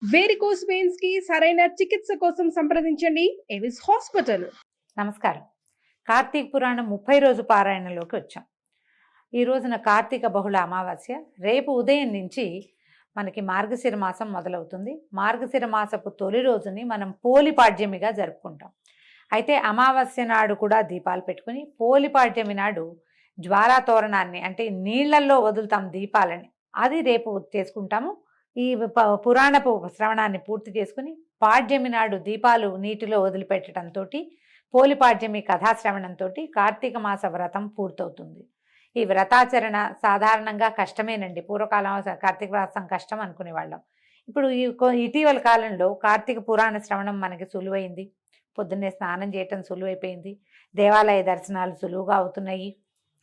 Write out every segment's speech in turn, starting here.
Varicose veins కి సరైన చికిత్స కోసం సంప్రదించండి ఎవిస్ హాస్పిటల్. నమస్కారం. కార్తీక పురాణం 30 రోజు పారాయణలోకి వచ్చాం. ఈ రోజున కార్తీక బహుళ అమావాస్య. రేపు ఉదయం నుంచి మనకి మార్గశిర మాసం మొదలవుతుంది. మార్గశిర మాసపు తొలి రోజుని మనం పోలిపాడ్యమిగా జరుపుకుంటాం. అయితే అమావాస్య నాడు కూడా దీపాలు పెట్టుకుని పోలిపాడ్యమి నాడు జ్వాలా తోరణాన్ని అంటే నీళ్లల్లో వదులుతాం దీపాలని, అది రేపు చేసుకుంటాము. ఈ పురాణపు శ్రవణాన్ని పూర్తి చేసుకుని పాడ్యమి నాడు దీపాలు నీటిలో వదిలిపెట్టడంతో పోలిపాడ్యమి కథాశ్రవణంతో కార్తీక మాస వ్రతం పూర్తవుతుంది. ఈ వ్రతాచరణ సాధారణంగా కష్టమేనండి. పూర్వకాలం కార్తీక వ్రతం కష్టం అనుకునేవాళ్ళం. ఇప్పుడు ఇటీవల కాలంలో కార్తీక పురాణ శ్రవణం మనకి సులువైంది. పొద్దున్నే స్నానం చేయటం సులువైపోయింది. దేవాలయ దర్శనాలు సులువుగా అవుతున్నాయి.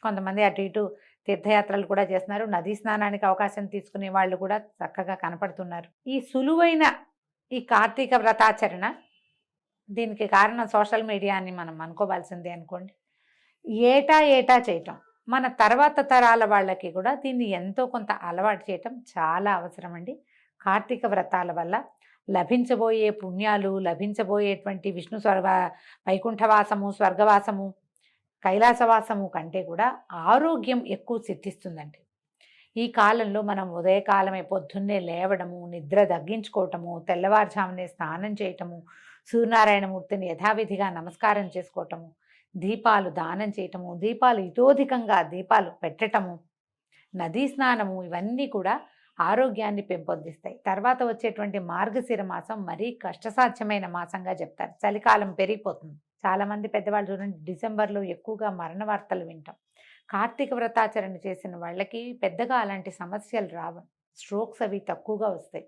కొంతమంది అటు ఇటు తీర్థయాత్రలు కూడా చేస్తున్నారు. నదీ స్నానానికి అవకాశం తీసుకునే వాళ్ళు కూడా చక్కగా కనపడుతున్నారు. ఈ సులువైన ఈ కార్తీక వ్రతాచరణ, దీనికి కారణం సోషల్ మీడియా అని మనం అనుకోవాల్సిందే అనుకోండి. ఏటా చేయటం మన తర్వాత తరాల వాళ్ళకి కూడా దీన్ని ఎంతో కొంత అలవాటు చేయటం చాలా అవసరం అండి. కార్తీక వ్రతాల వల్ల లభించబోయే పుణ్యాలు, లభించబోయేటువంటి విష్ణు వైకుంఠవాసము, స్వర్గవాసము, కైలాసవాసము కంటే కూడా ఆరోగ్యం ఎక్కువ సిద్ధిస్తుందండి. ఈ కాలంలో మనం ఉదయకాలమే పొద్దున్నే లేవడము, నిద్ర తగ్గించుకోవటము, తెల్లవారుజామునే స్నానం చేయటము, సూర్యనారాయణమూర్తిని యథావిధిగా నమస్కారం చేసుకోవటము, దీపాలు దానం చేయటము, దీపాలు ఇతోధికంగా దీపాలు పెట్టటము, నదీ స్నానము, ఇవన్నీ కూడా ఆరోగ్యాన్ని పెంపొందిస్తాయి. తర్వాత వచ్చేటువంటి మార్గశిర మాసం మరీ కష్టసాధ్యమైన మాసంగా చెప్తారు. చలికాలం పెరిగిపోతుంది. చాలామంది పెద్దవాళ్ళు చూడండి, డిసెంబర్లో ఎక్కువగా మరణ వార్తలు వింటాం. కార్తీక వ్రతాచరణ చేసిన వాళ్ళకి పెద్దగా అలాంటి సమస్యలు రావు. స్ట్రోక్స్ అవి తక్కువగా వస్తాయి.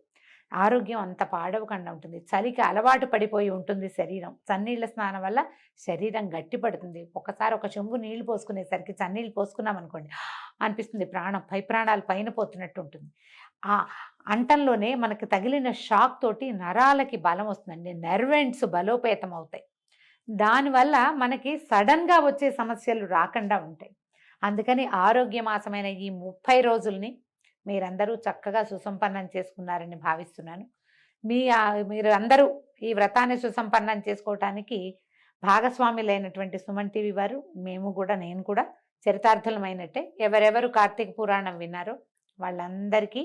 ఆరోగ్యం అంత పాడవకుండా ఉంటుంది. చలికి అలవాటు పడిపోయి ఉంటుంది శరీరం. చన్నీళ్ళ స్నానం వల్ల శరీరం గట్టిపడుతుంది. ఒకసారి ఒక చెంబు నీళ్లు పోసుకునేసరికి చన్నీళ్ళు పోసుకున్నాం అనుకోండి, అనిపిస్తుంది పై ప్రాణాలు పైన పోతున్నట్టు ఉంటుంది. ఆ అంటంలోనే మనకి తగిలిన షాక్ తోటి నరాలకి బలం వస్తుందండి. నర్వెంట్స్ బలోపేతం అవుతాయి. దానివల్ల మనకి సడన్గా వచ్చే సమస్యలు రాకుండా ఉంటాయి. అందుకని ఆరోగ్యమాసమైన ఈ 30 రోజుల్ని మీరందరూ చక్కగా సుసంపన్నం చేసుకున్నారని భావిస్తున్నాను. మీరు అందరూ ఈ వ్రతాన్ని సుసంపన్నం చేసుకోవటానికి భాగస్వాములైనటువంటి సుమన్ టీవీ వారు, నేను కూడా చరితార్థులమైనట్టే. ఎవరెవరు కార్తీక పురాణం విన్నారో వాళ్ళందరికీ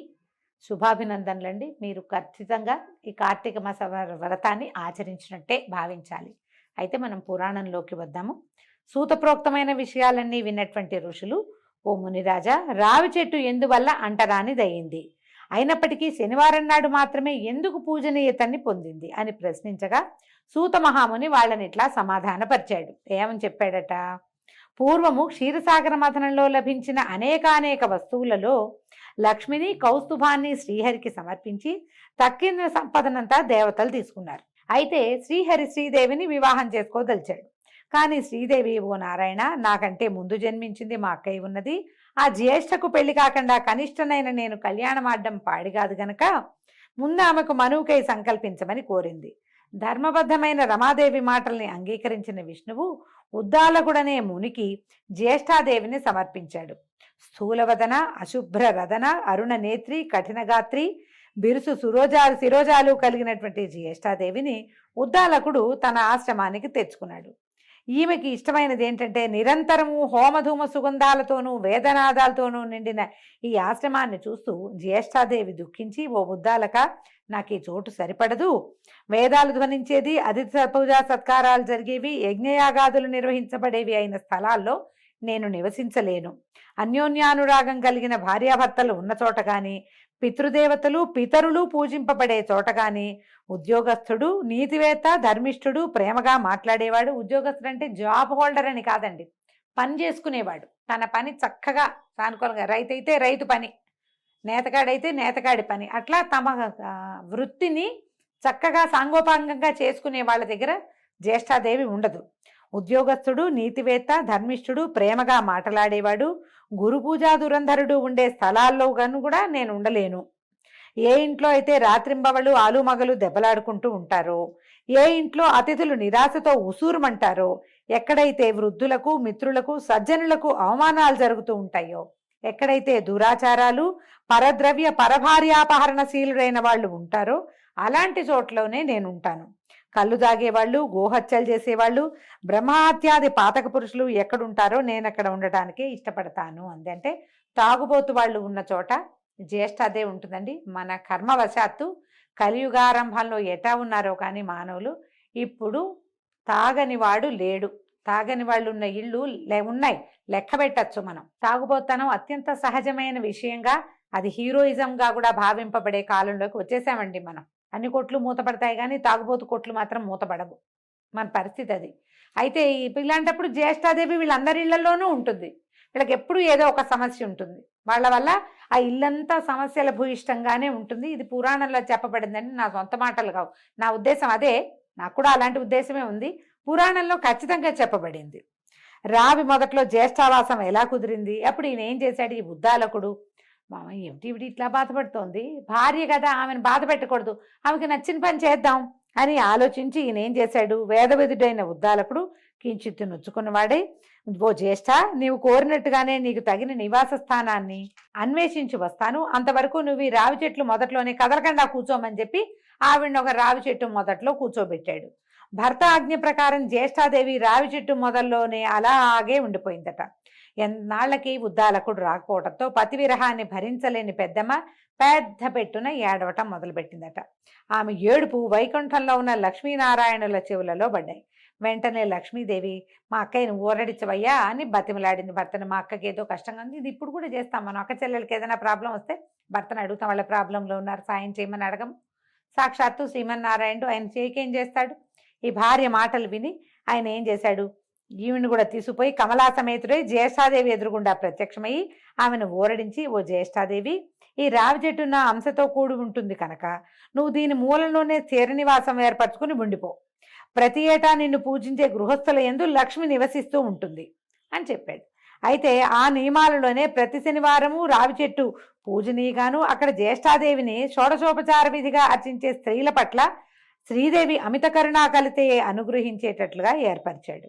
శుభాభినందనలండి. మీరు ఖచ్చితంగా ఈ కార్తీక మాస వ్రతాన్ని ఆచరించినట్టే భావించాలి. అయితే మనం పురాణంలోకి వద్దాము. సూతప్రోక్తమైన విషయాలన్నీ విన్నటువంటి ఋషులు, ఓ మునిరాజా, రావి చెట్టు ఎందువల్ల అంటరానిదయింది, అయినప్పటికీ శనివారం నాడు మాత్రమే ఎందుకు పూజనీయతని పొందింది అని ప్రశ్నించగా సూత మహాముని వాళ్ళని ఇట్లా సమాధానపరిచాడు. ఏమని చెప్పాడట? పూర్వము క్షీరసాగర మథనంలో లభించిన అనేకానేక వస్తువులలో లక్ష్మిని, కౌస్తుభాన్ని శ్రీహరికి సమర్పించి తక్కిన సంపదనంతా దేవతలు తీసుకున్నారు. అయితే శ్రీహరి శ్రీదేవిని వివాహం చేసుకోదలిచాడు. కానీ శ్రీదేవి, ఓ నారాయణ, నాకంటే ముందు జన్మించింది మా అక్కయ్య ఉన్నది. ఆ జ్యేష్ఠకు పెళ్లి కాకుండా కనిష్టనైన నేను కళ్యాణమాడ్డం పాడిగాదు గనక ముందు ఆమెకు మనువుకై సంకల్పించమని కోరింది. ధర్మబద్ధమైన రమాదేవి మాటల్ని అంగీకరించిన విష్ణువు ఉద్దాలకుడనే మునికి జ్యేష్ఠాదేవిని సమర్పించాడు. స్థూలవదన, అశుభ్ర రదన, అరుణ నేత్రి, కఠినగాత్రి, బిరుసు శిరోజాలు కలిగినటువంటి జ్యేష్ఠాదేవిని ఉద్దాలకుడు తన ఆశ్రమానికి తెచ్చుకున్నాడు. ఈమెకి ఇష్టమైనది ఏంటంటే నిరంతరము హోమధూమ సుగంధాలతోనూ వేదనాదాలతోనూ నిండిన ఈ ఆశ్రమాన్ని చూస్తూ జ్యేష్ఠాదేవి దుఃఖించి, ఓ ఉద్దాలక, నాకు ఈ చోటు సరిపడదు. వేదాలు ధ్వనించేది, అతిథి పూజా సత్కారాలు జరిగేవి, యజ్ఞయాగాదులు నిర్వహించబడేవి అయిన స్థలాల్లో నేను నివసించలేను. అన్యోన్యానురాగం కలిగిన భార్యాభర్తలు ఉన్న చోట కానీ, పితృదేవతలు పితరులు పూజింపబడే చోట కానీ, ఉద్యోగస్తుడు, నీతివేత్త, ధర్మిష్ఠుడు, ప్రేమగా మాట్లాడేవాడు, ఉద్యోగస్తుడు అంటే జాబ్ హోల్డర్ అని కాదండి, పని చేసుకునేవాడు, తన పని చక్కగా సానుకూలంగా, రైతు అయితే రైతు పని, నేతకాడైతే నేతకాడి పని, అట్లా తమ వృత్తిని చక్కగా సాంగోపాంగంగా చేసుకునే వాళ్ళ దగ్గర జ్యేష్ఠాదేవి ఉండదు. ఉద్యోగస్తుడు, నీతివేత్త, ధర్మిష్ఠుడు, ప్రేమగా మాట్లాడేవాడు, గురు పూజా దురంధరుడు ఉండే స్థలాల్లో గాను కూడా నేను ఉండలేను. ఏ ఇంట్లో అయితే రాత్రింబవళ్ళు ఆలుమగలు దెబ్బలాడుకుంటూ ఉంటారో, ఏ ఇంట్లో అతిథులు నిరాశతో ఉసూరుమంటారో, ఎక్కడైతే వృద్ధులకు, మిత్రులకు, సజ్జనులకు అవమానాలు జరుగుతూ ఉంటాయో, ఎక్కడైతే దురాచారాలు, పరద్రవ్య పరభార్యాపహరణశీలుడైన వాళ్ళు ఉంటారో అలాంటి చోట్లోనే నేను ఉంటాను. కళ్ళు తాగేవాళ్ళు, గోహత్యలు చేసేవాళ్ళు, బ్రహ్మహత్యాది పాతక పురుషులు ఎక్కడుంటారో నేను అక్కడ ఉండటానికే ఇష్టపడతాను అంది. అంటే తాగుబోతు వాళ్ళు ఉన్న చోట జ్యేష్ఠ అదే ఉంటుందండి. మన కర్మవశాత్తు కలియుగారంభంలో ఎటా ఉన్నారో కానీ మానవులు ఇప్పుడు తాగని వాడు లేడు. తాగని వాళ్ళు ఉన్న ఇళ్ళు ఉన్నాయి, లెక్క పెట్టచ్చు మనం. తాగుబోతనం అత్యంత సహజమైన విషయంగా, అది హీరోయిజంగా కూడా భావింపబడే కాలంలోకి వచ్చేసామండి మనం. అన్ని కొట్లు మూతపడతాయి కానీ తాగుబోతు కొట్లు మాత్రం మూతపడవు. మన పరిస్థితి అది. అయితే ఇలాంటప్పుడు జ్యేష్ఠాదేవి వీళ్ళందరి ఇళ్లలోనూ ఉంటుంది. వీళ్ళకి ఎప్పుడు ఏదో ఒక సమస్య ఉంటుంది. వాళ్ళ వల్ల ఆ ఇల్లంతా సమస్యల భూయిష్టంగానే ఉంటుంది. ఇది పురాణంలో చెప్పబడిందని నా సొంత మాటలు కావు, నా ఉద్దేశం అదే. నాకు కూడా అలాంటి ఉద్దేశమే ఉంది. పురాణంలో ఖచ్చితంగా చెప్పబడింది. రావి మొదట్లో జ్యేష్ఠావాసం ఎలా కుదిరింది, అప్పుడు ఈయన ఏం చేశాడు, ఈ ఉద్దాలకుడు మామ ఏమిటి ఇవిడి ఇట్లా బాధపడుతోంది, భార్య కదా ఆమెను బాధ పెట్టకూడదు, ఆమెకి నచ్చిన పని చేద్దాం అని ఆలోచించి ఈయన ఏం చేశాడు, వేదవిధుడైన ఉద్దాలకుడు కించిత్తు నొచ్చుకున్నవాడే, ఓ జ్యేష్ఠ, నీవు కోరినట్టుగానే నీకు తగిన నివాస స్థానాన్ని అన్వేషించి వస్తాను, అంతవరకు నువ్వు ఈ రావి చెట్లు మొదట్లోనే కదలకుండా కూర్చోమని చెప్పి ఆవిడ ఒక రావి చెట్టు మొదట్లో కూర్చోబెట్టాడు. భర్త ఆజ్ఞ ప్రకారం జ్యేష్ఠాదేవి రావి చెట్టు మొదల్లోనే అలాగే ఉండిపోయిందట. ఎన్నాళ్ళకి ఉద్దాలకుడు రాకపోవడంతో పతి విరహాన్ని భరించలేని పెద్దమ్మ పెద్ద పెట్టున ఏడవటం మొదలుపెట్టిందట. ఆమె ఏడుపు వైకుంఠంలో ఉన్న లక్ష్మీనారాయణుల చెవులలో పడ్డాయి. వెంటనే లక్ష్మీదేవి, మా అక్కయ్యను ఊరడించవయ్యా అని బతిమలాడింది భర్తను. మా అక్కకి ఏదో కష్టంగా ఉంది, ఇది ఇప్పుడు కూడా చేస్తాం మనం. అక్క చెల్లెలకి ఏదైనా ప్రాబ్లం వస్తే భర్తను అడుగుతాం, వాళ్ళ ప్రాబ్లంలో ఉన్నారు సాయం చేయమని అడగము. సాక్షాత్తు శ్రీమన్నారాయణుడు ఆయన చేయకేం చేస్తాడు. ఈ భార్య మాటలు విని ఆయన ఏం చేశాడు, ఈవిని కూడా తీసుకుపోయి కమలా సమేతుడై జ్యేష్ఠాదేవి ఎదురుగుండా ప్రత్యక్షమయ్యి ఆమెను ఊరడించి, ఓ జ్యేష్ఠాదేవి, ఈ రావి చెట్టు నా అంశతో కూడి ఉంటుంది కనుక నువ్వు దీని మూలంలోనే స్థిర నివాసం ఏర్పరచుకుని ఉండిపో. ప్రతి ఏటా నిన్ను పూజించే గృహస్థుల యందు లక్ష్మి నివసిస్తూ ఉంటుంది అని చెప్పాడు. అయితే ఆ నియమాలలోనే ప్రతి శనివారము రావి చెట్టు పూజనీయగాను అక్కడ జ్యేష్ఠాదేవిని షోడశోపచార విధిగా అర్చించే స్త్రీల పట్ల శ్రీదేవి అమిత కరుణా కలితే అనుగ్రహించేటట్లుగా ఏర్పరిచాడు.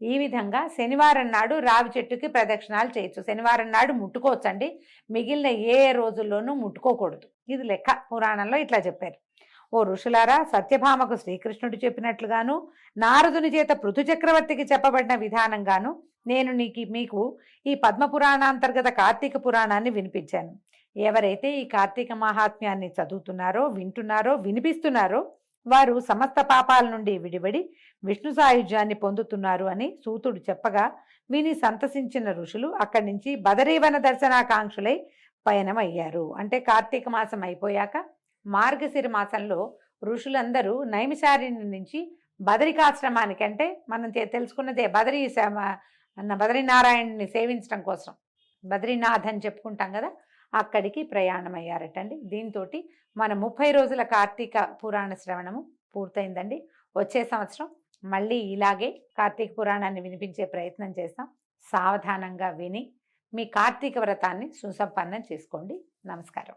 ఈ విధంగా శనివారం నాడు రావి చెట్టుకి ప్రదక్షిణాలు చేయొచ్చు. శనివారం నాడు ముట్టుకోవచ్చండి, మిగిలిన ఏ రోజుల్లోనూ ముట్టుకోకూడదు. ఇది లెక్క. పురాణంలో ఇట్లా చెప్పారు. ఓ ఋషులారా, సత్యభామకు శ్రీకృష్ణుడు చెప్పినట్లుగాను నారదుని చేత పృథు చక్రవర్తికి చెప్పబడిన విధానంగాను నేను మీకు ఈ పద్మపురాణాంతర్గత కార్తీక పురాణాన్ని వినిపించాను. ఎవరైతే ఈ కార్తీక మహాత్మ్యాన్ని చదువుతున్నారో, వింటున్నారో, వినిపిస్తున్నారో వారు సమస్త పాపాల నుండి విడిబడి విష్ణు సాయుధ్యాన్ని పొందుతున్నారు అని సూతుడు చెప్పగా విని సంతసించిన ఋషులు అక్కడి నుంచి బదరీవన దర్శనాకాంక్షులై పయనమయ్యారు. అంటే కార్తీక మాసం అయిపోయాక మార్గశిర మాసంలో ఋషులందరూ నైమిషారణ్యం నుంచి బదరికాశ్రమానికి, అంటే మనం తెలుసుకున్నదే బదరీనారాయణుని సేవించడం కోసం బద్రీనాథ్ అని చెప్పుకుంటాం కదా, అక్కడికి ప్రయాణమయ్యారటండి. దీంతో మన 30 రోజుల కార్తీక పురాణ శ్రవణము పూర్తయిందండి. వచ్చే సంవత్సరం మళ్ళీ ఇలాగే కార్తీక పురాణాన్ని వినిపించే ప్రయత్నం చేస్తాం. సావధానంగా విని మీ కార్తీక వ్రతాన్ని సుసంపన్నం చేసుకోండి. నమస్కారం.